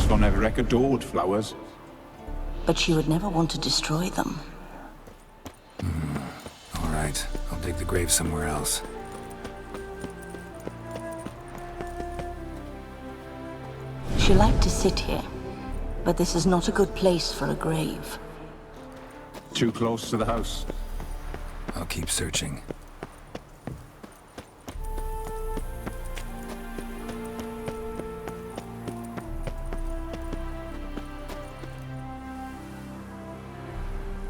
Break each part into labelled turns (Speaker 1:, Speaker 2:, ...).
Speaker 1: von Everec adored flowers.
Speaker 2: But she would never want to destroy them.
Speaker 3: All right, I'll dig the grave somewhere else.
Speaker 2: She liked to sit here, but this is not a good place for a grave.
Speaker 1: Too close to the house.
Speaker 3: I'll keep searching.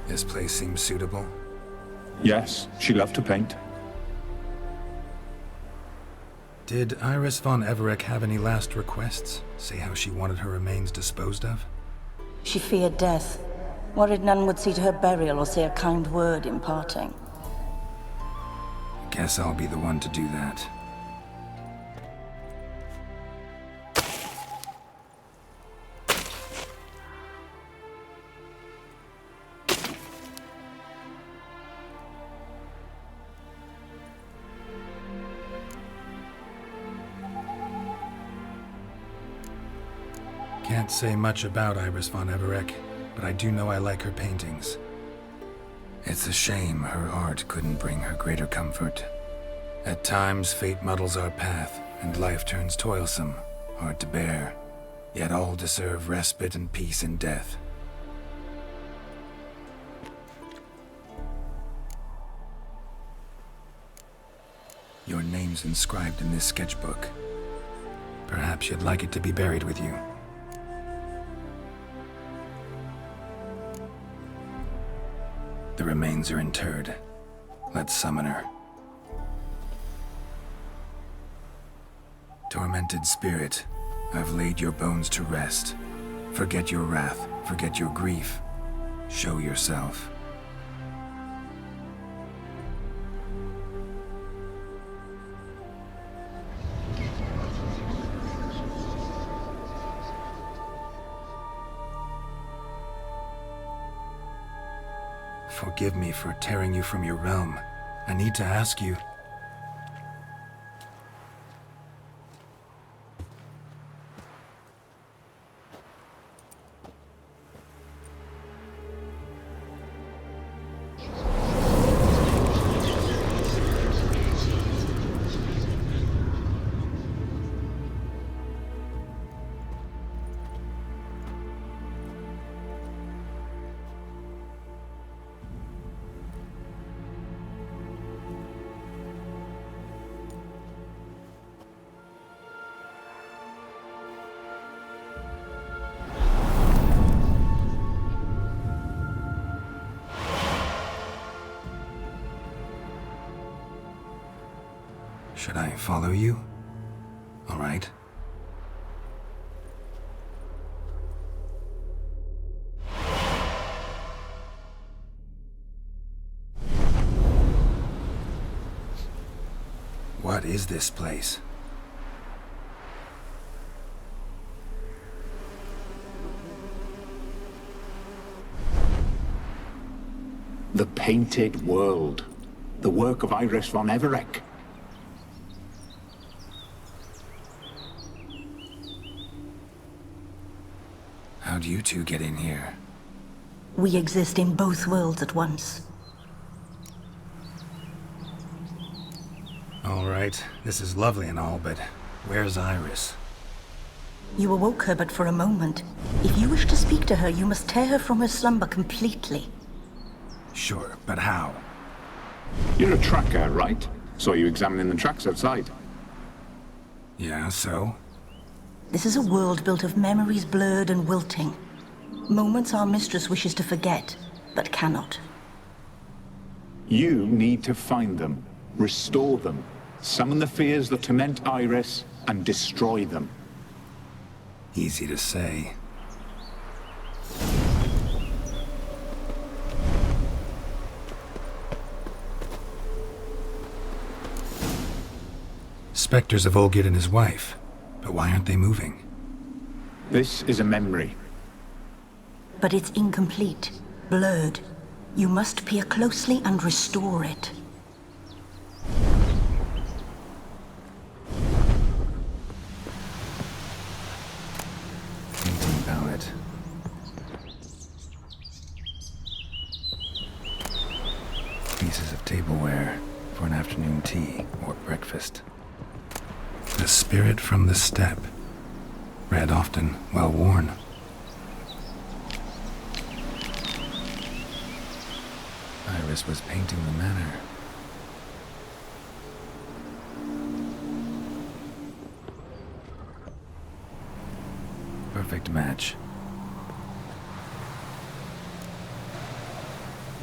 Speaker 3: This place seems suitable.
Speaker 1: Yes, she loved to paint.
Speaker 3: Did Iris von Everec have any last requests? Say how she wanted her remains disposed of?
Speaker 2: She feared death, worried none would see to her burial or say a kind word in parting.
Speaker 3: Guess I'll be the one to do that. Can't say much about Iris von Everec, but I do know I like her paintings. It's a shame her art couldn't bring her greater comfort. At times, fate muddles our path, and life turns toilsome, hard to bear. Yet all deserve respite and peace in death. Your name's inscribed in this sketchbook. Perhaps you'd like it to be buried with you. The remains are interred. Let's summon her. Tormented spirit, I've laid your bones to rest. Forget your wrath, forget your grief. Show yourself. Forgive me for tearing you from your realm. I need to ask you. Should I follow you? All right. What is this place?
Speaker 1: The Painted World. The work of Iris von Everec.
Speaker 3: How'd you two get in here?
Speaker 2: We exist in both worlds at once.
Speaker 3: All right, this is lovely and all, but where's Iris?
Speaker 2: You awoke her but for a moment. If you wish to speak to her, you must tear her from her slumber completely.
Speaker 3: Sure, but how?
Speaker 1: You're a tracker, right? Saw you examining the tracks outside.
Speaker 3: Yeah, so?
Speaker 2: This is a world built of memories blurred and wilting. Moments our mistress wishes to forget, but cannot.
Speaker 1: You need to find them, restore them, summon the fears that torment Iris, and destroy them.
Speaker 3: Easy to say. Spectres of Olgierd and his wife. But why aren't they moving?
Speaker 1: This is a memory.
Speaker 2: But it's incomplete, blurred. You must peer closely and restore it.
Speaker 3: Indeed. a spirit from the steppe. Red often, well worn. Iris was painting the manor. Perfect match.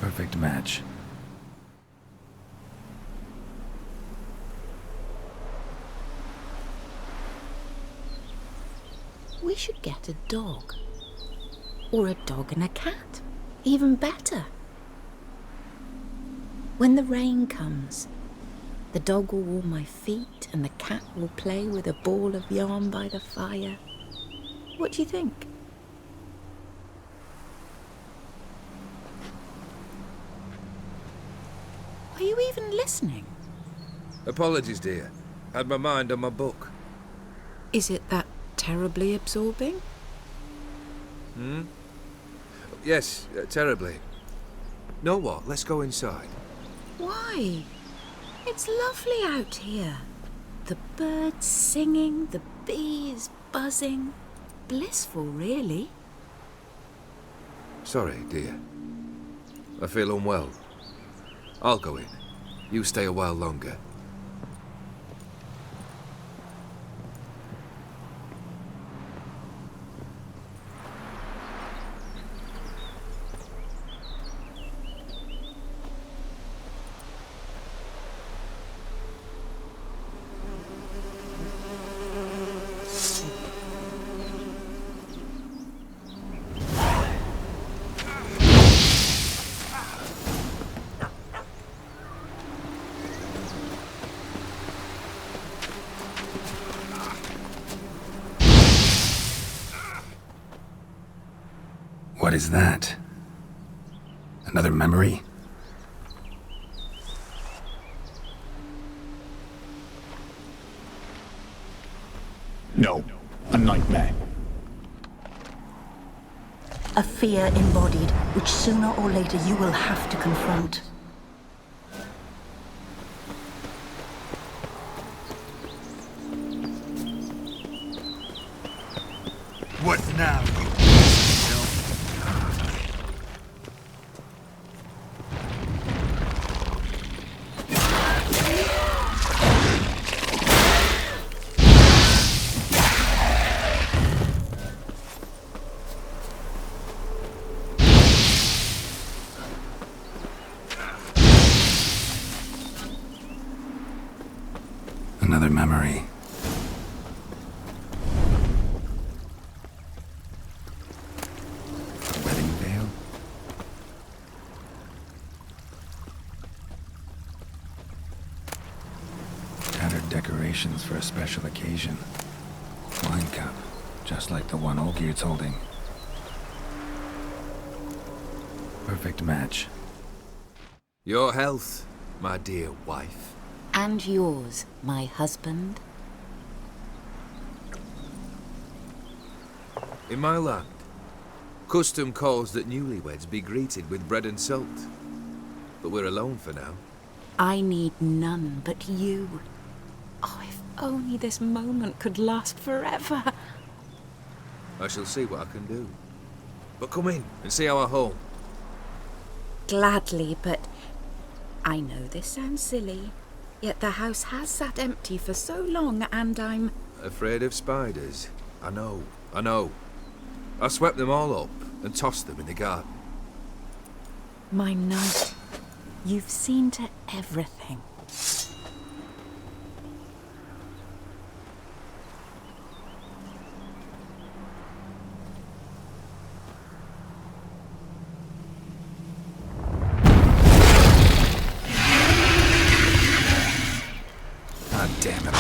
Speaker 3: Perfect match.
Speaker 4: We should get a dog. Or a dog and a cat. Even better. When the rain comes, the dog will warm my feet and the cat will play with a ball of yarn by the fire. What do you think? Are you even listening?
Speaker 5: Apologies, dear. Had my mind on my book.
Speaker 4: Is it that terribly absorbing?
Speaker 5: Yes, terribly. Know what? Let's go inside.
Speaker 4: Why? It's lovely out here. The birds singing, the bees buzzing. Blissful, really.
Speaker 5: Sorry, dear. I feel unwell. I'll go in. You stay a while longer.
Speaker 3: What is that? Another memory?
Speaker 1: No, a nightmare.
Speaker 2: A fear embodied, which sooner or later you will have to confront.
Speaker 3: What now? Another memory. A wedding veil? Tattered decorations for a special occasion. Wine cup, just like the one Olgerd's holding. Perfect match.
Speaker 5: Your health, my dear wife.
Speaker 4: And yours, my husband.
Speaker 5: In my land, custom calls that newlyweds be greeted with bread and salt. But we're alone for now.
Speaker 4: I need none but you. Oh, if only this moment could last forever.
Speaker 5: I shall see what I can do. But come in and see our home.
Speaker 4: Gladly, but I know this sounds silly, yet the house has sat empty for so long and I'm...
Speaker 5: Afraid of spiders? I know. I swept them all up and tossed them in the garden.
Speaker 4: My knight, you've seen to everything.
Speaker 3: God damn it.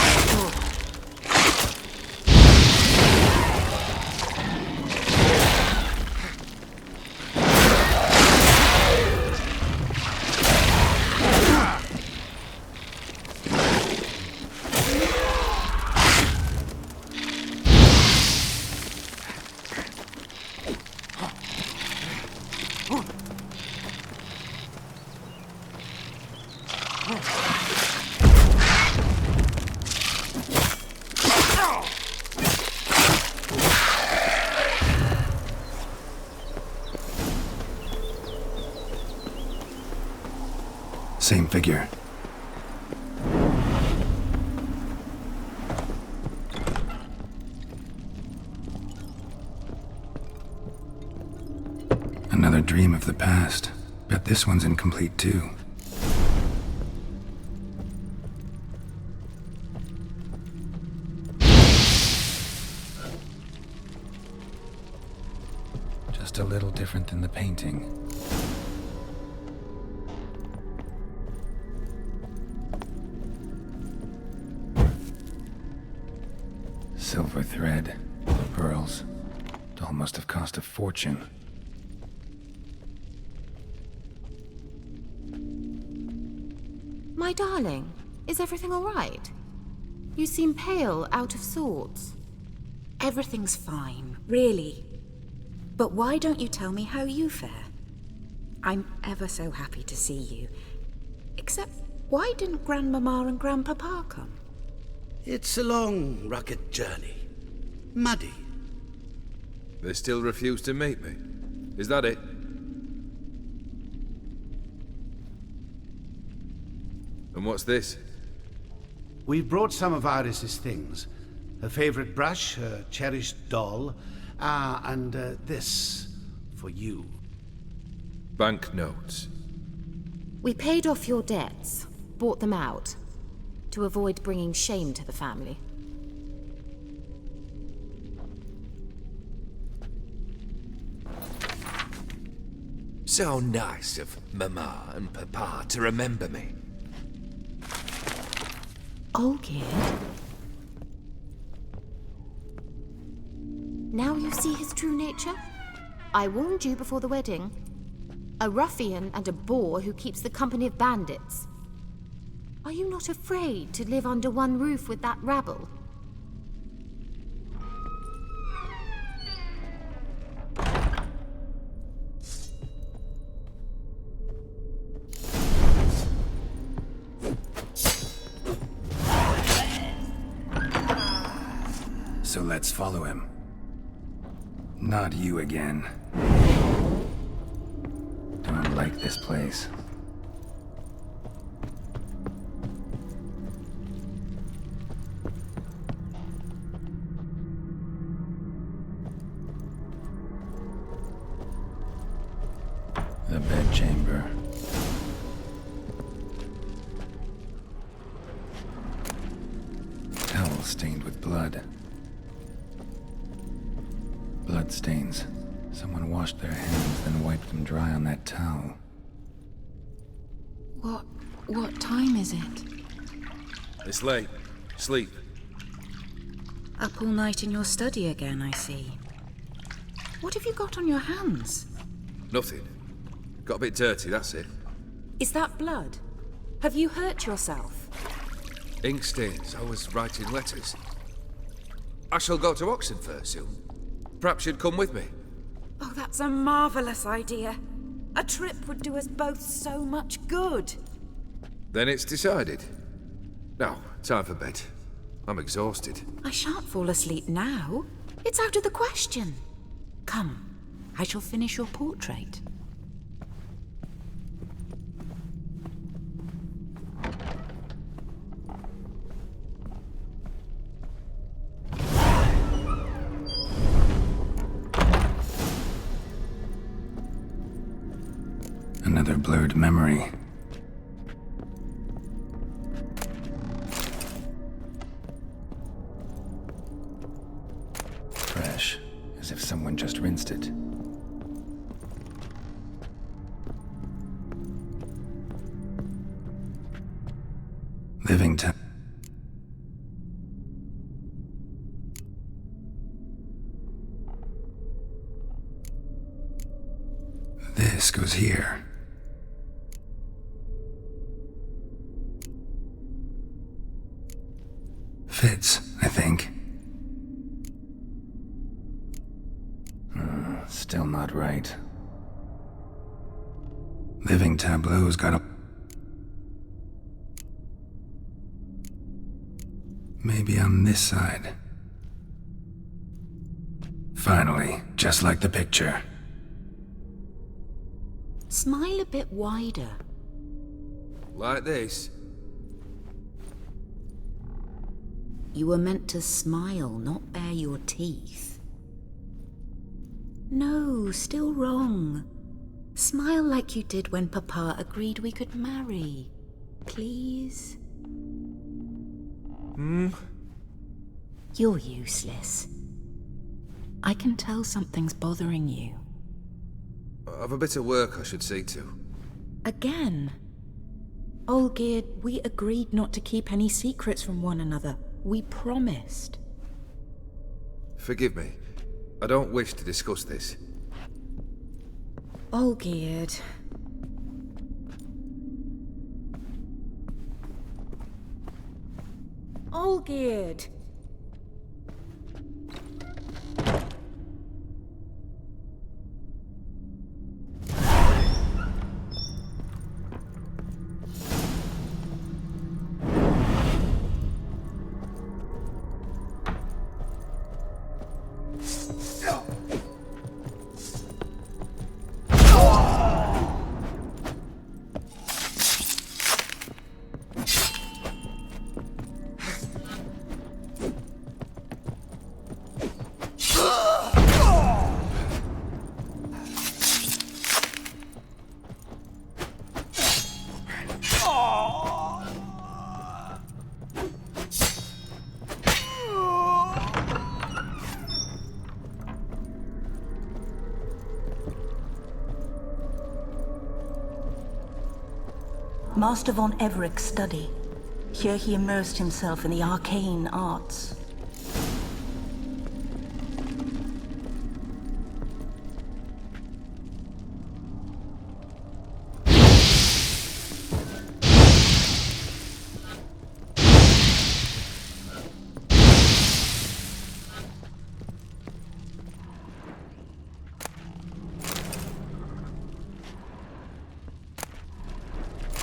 Speaker 3: Same figure. Another dream of the past. Bet this one's incomplete too. Just a little different than the painting. Silver thread, pearls. Doll must have cost a fortune.
Speaker 6: My darling, is everything all right? You seem pale, out of sorts.
Speaker 4: Everything's fine, really. But why don't you tell me how you fare? I'm ever so happy to see you. Except, why didn't Grandmama and Grandpapa come?
Speaker 7: It's a long, rugged journey. Muddy.
Speaker 5: They still refuse to meet me. Is that it? And what's this?
Speaker 7: We've brought some of Iris's things. Her favorite brush, her cherished doll, and this for you.
Speaker 5: Banknotes.
Speaker 6: We paid off your debts, bought them out, to avoid bringing shame to the family.
Speaker 5: So nice of Mama and Papa to remember me.
Speaker 6: Olgierd? Now you see his true nature? I warned you before the wedding. A ruffian and a boor who keeps the company of bandits. Are you not afraid to live under one roof with that rabble?
Speaker 3: So let's follow him. Not you again. Don't like this place. The bedchamber. Towel stained with blood. Bloodstains. Someone washed their hands, then wiped them dry on that towel.
Speaker 4: What time is it?
Speaker 5: It's late. Sleep.
Speaker 4: Up all night in your study again, I see. What have you got on your hands?
Speaker 5: Nothing. Got a bit dirty, that's it.
Speaker 4: Is that blood? Have you hurt yourself?
Speaker 5: Ink stains. I was writing letters. I shall go to Oxenfurt soon. Perhaps you'd come with me.
Speaker 4: Oh, that's a marvelous idea. A trip would do us both so much good.
Speaker 5: Then it's decided. Now, time for bed. I'm exhausted.
Speaker 4: I shan't fall asleep now. It's out of the question. Come, I shall finish your portrait.
Speaker 3: Another blurred memory. Fresh, as if someone just rinsed it. Living time. This goes here. Fits, I think. Still not right. Living tableau's got a... Maybe on this side. Finally, just like the picture.
Speaker 6: Smile a bit wider.
Speaker 5: Like this?
Speaker 4: You were meant to smile, not bare your teeth. No, still wrong. Smile like you did when Papa agreed we could marry. Please? You're useless. I can tell something's bothering you.
Speaker 5: I've a bit of work I should see to.
Speaker 4: Again? Olgierd, we agreed not to keep any secrets from one another. We promised.
Speaker 5: Forgive me. I don't wish to discuss this.
Speaker 4: Olgierd. Olgierd!
Speaker 2: Master von Everek's study. Here he immersed himself in the arcane arts.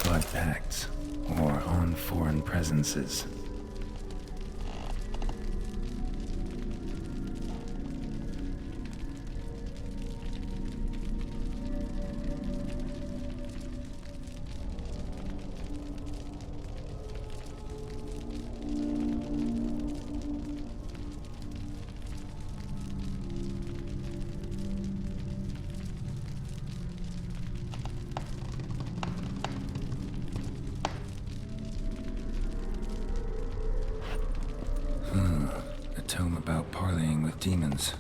Speaker 3: Blood pacts, or on foreign presences. A tome about parleying with demons.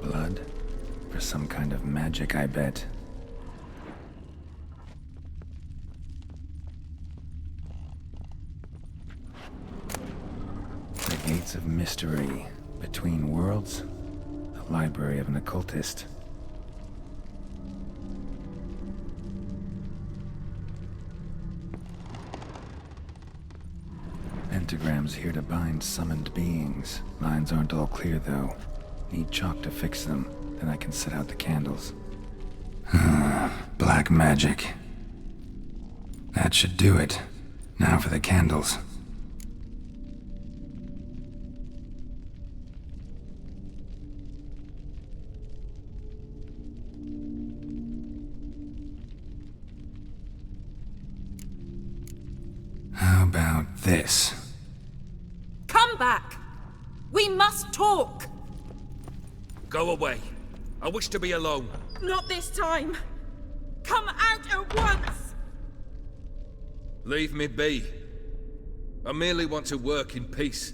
Speaker 3: Blood? For some kind of magic, I bet. The Gates of Mystery. Between Worlds? The Library of an Occultist. Pentagrams here to bind summoned beings. Lines aren't all clear, though. Need chalk to fix them, then I can set out the candles. Black magic. That should do it. Now for the candles. How about this?
Speaker 4: Come back! We must talk!
Speaker 5: Go away. I wish to be alone.
Speaker 4: Not this time! Come out at once!
Speaker 5: Leave me be. I merely want to work in peace.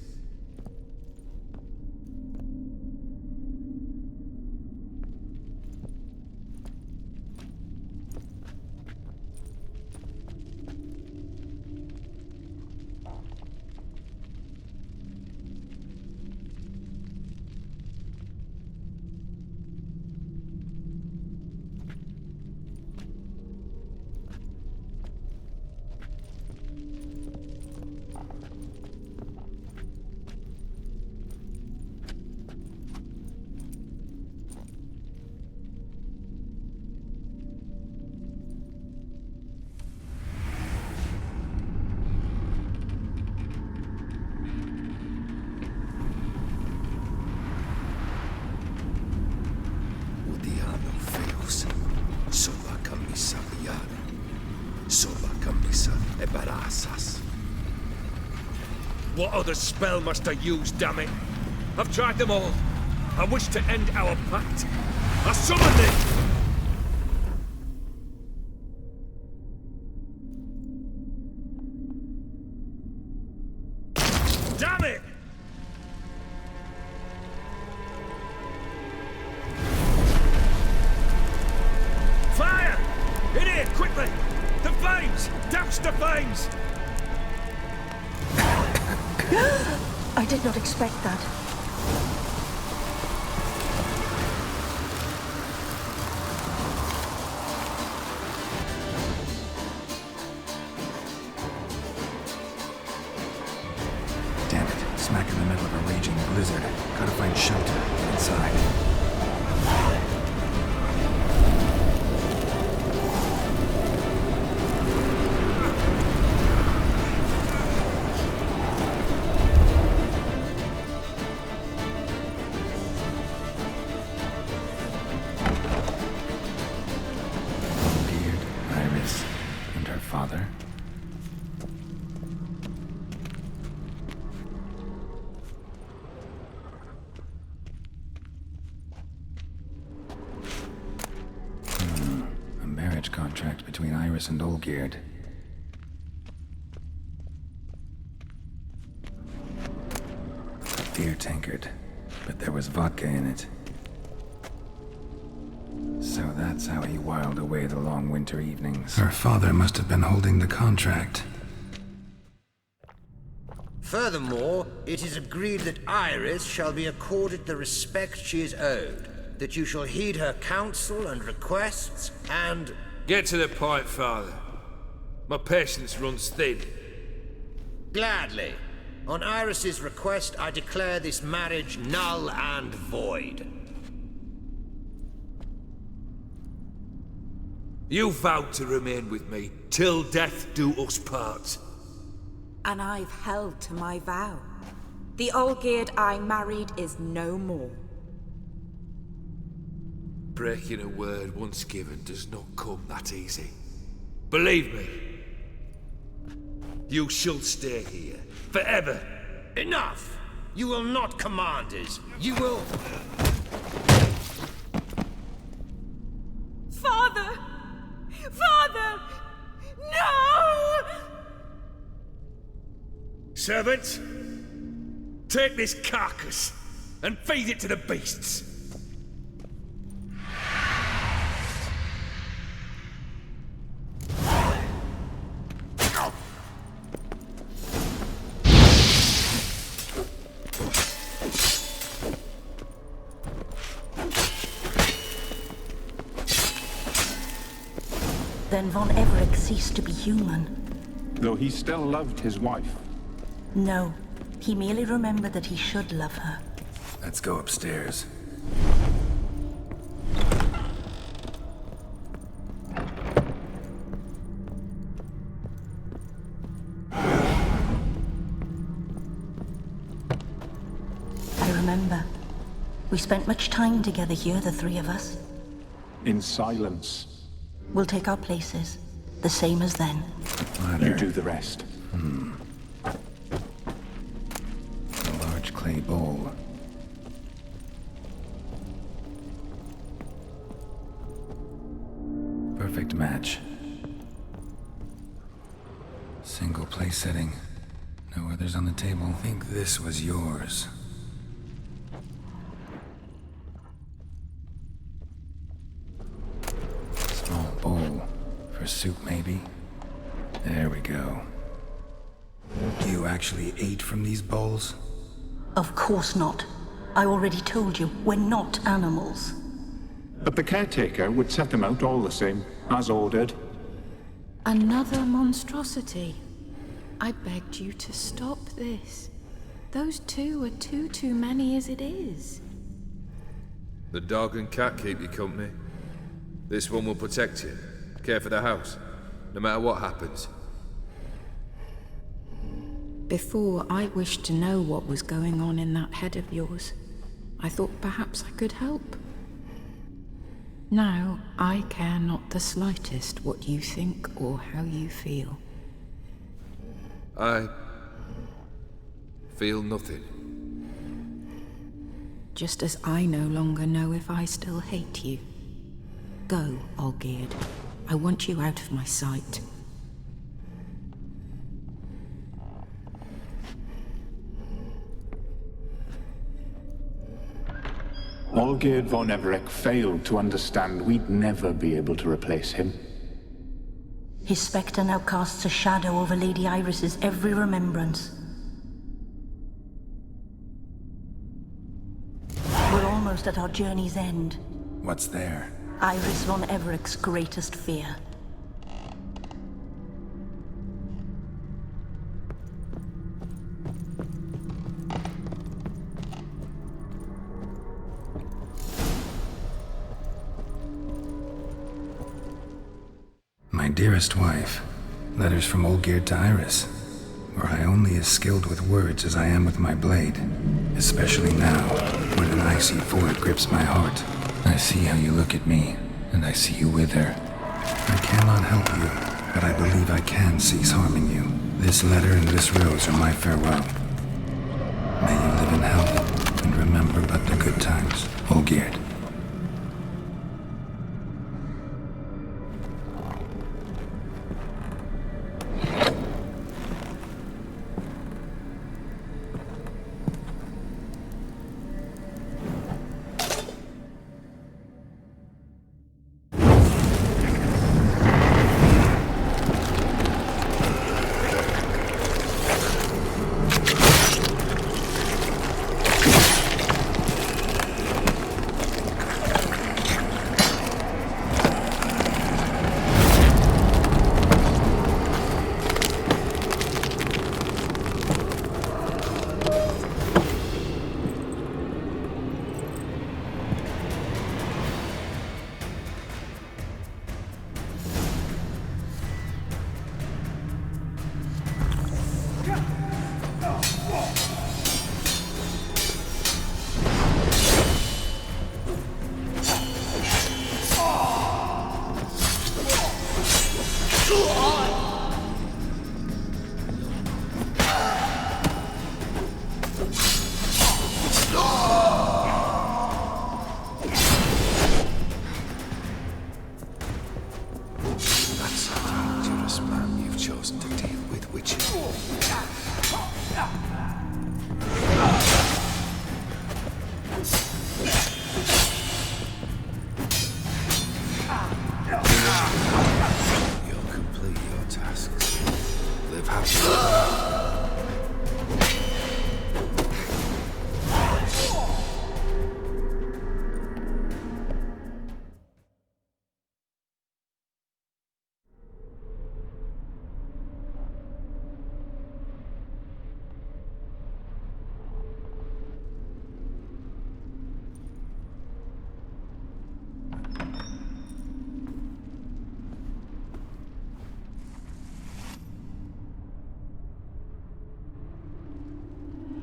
Speaker 5: What other spell must I use, damn it? I've tried them all. I wish to end our pact. I summon thee! Damn it! Fire! In here, quickly! The flames! Douse the flames!
Speaker 2: I did not expect that.
Speaker 3: Damn it, smack in the middle of a raging blizzard. Gotta find shelter. Get inside. Iris, and her father. A marriage contract between Iris and Olgierd. Beer tankard, but there was vodka in it. So that's how he whiled away the long winter evenings. Her father must have been holding the contract.
Speaker 8: Furthermore, it is agreed that Iris shall be accorded the respect she is owed, that you shall heed her counsel and requests, and...
Speaker 5: Get to the point, Father. My patience runs thin.
Speaker 8: Gladly. On Iris's request, I declare this marriage null and void.
Speaker 5: You vowed to remain with me till death do us part.
Speaker 4: And I've held to my vow. The Olgierd I married is no more.
Speaker 5: Breaking a word once given does not come that easy. Believe me. You shall stay here, forever.
Speaker 8: Enough! You will not command us. You will...
Speaker 4: Father! Father! No!
Speaker 5: Servants, take this carcass and feed it to the beasts.
Speaker 2: Then Von Everec ceased to be human.
Speaker 1: Though he still loved his wife.
Speaker 2: No, he merely remembered that he should love her.
Speaker 3: Let's go upstairs.
Speaker 2: I remember. We spent much time together here, the three of us.
Speaker 1: In silence.
Speaker 2: We'll take our places, the same as then.
Speaker 1: You do the rest.
Speaker 3: A large clay bowl. Perfect match. Single place setting. No others on the table. I think this was yours. Small bowl. For soup, maybe? There we go. You actually ate from these bowls?
Speaker 2: Of course not. I already told you, we're not animals.
Speaker 1: But the caretaker would set them out all the same, as ordered.
Speaker 4: Another monstrosity. I begged you to stop this. Those two are too many as it is.
Speaker 5: The dog and cat keep you company. This one will protect you, care for the house, no matter what happens.
Speaker 4: Before, I wished to know what was going on in that head of yours. I thought perhaps I could help. Now, I care not the slightest what you think or how you feel.
Speaker 5: Feel nothing.
Speaker 4: Just as I no longer know if I still hate you. Go, Olgierd. I want you out of my sight.
Speaker 1: Olgierd von Everec failed to understand we'd never be able to replace him.
Speaker 2: His spectre now casts a shadow over Lady Iris's every remembrance. We're almost at our journey's end.
Speaker 3: What's there?
Speaker 2: Iris von Everec's greatest fear.
Speaker 3: My dearest wife, letters from Olgierd to Iris. Were I only as skilled with words as I am with my blade, especially now, when an icy void grips my heart. I see how you look at me, and I see you with her. I cannot help you, but I believe I can cease harming you. This letter and this rose are my farewell. May you live in health, and remember but the good times, Olgierd.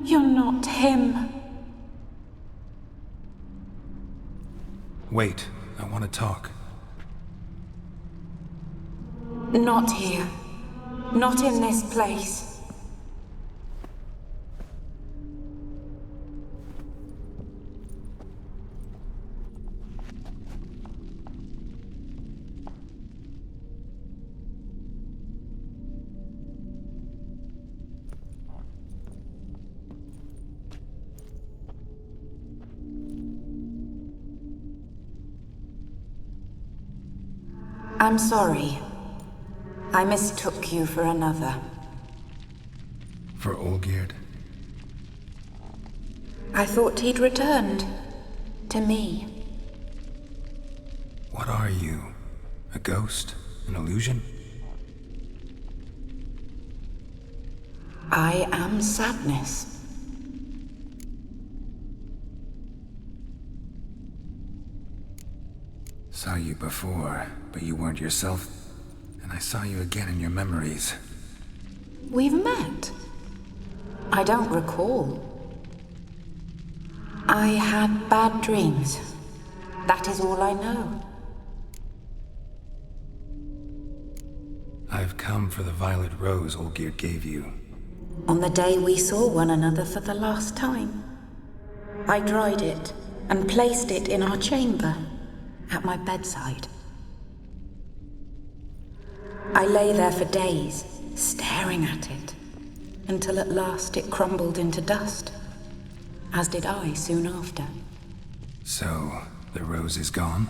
Speaker 4: You're not him.
Speaker 3: Wait, I want to talk.
Speaker 4: Not here. Not in this place. I'm sorry. I mistook you for another.
Speaker 3: For Olgierd?
Speaker 4: I thought he'd returned. To me.
Speaker 3: What are you? A ghost? An illusion?
Speaker 4: I am sadness.
Speaker 3: Saw you before, but you weren't yourself. And I saw you again in your memories.
Speaker 4: We've met. I don't recall. I had bad dreams. That is all I know.
Speaker 3: I've come for the violet rose Olgierd gave you.
Speaker 4: On the day we saw one another for the last time. I dried it and placed it in our chamber, at my bedside. I lay there for days, staring at it, until at last it crumbled into dust, as did I soon after.
Speaker 3: So, the rose is gone?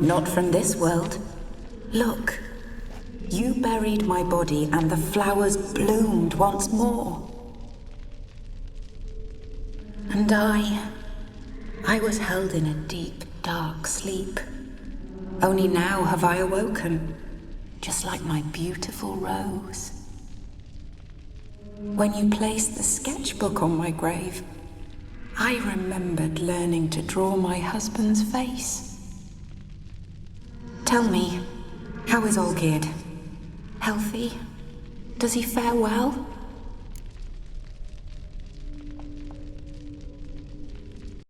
Speaker 4: Not from this world. Look, you buried my body and the flowers bloomed once more. And I was held in a deep, dark sleep. Only now have I awoken, just like my beautiful rose. When you placed the sketchbook on my grave, I remembered learning to draw my husband's face. Tell me, how is Olgierd? Healthy? Does he fare well?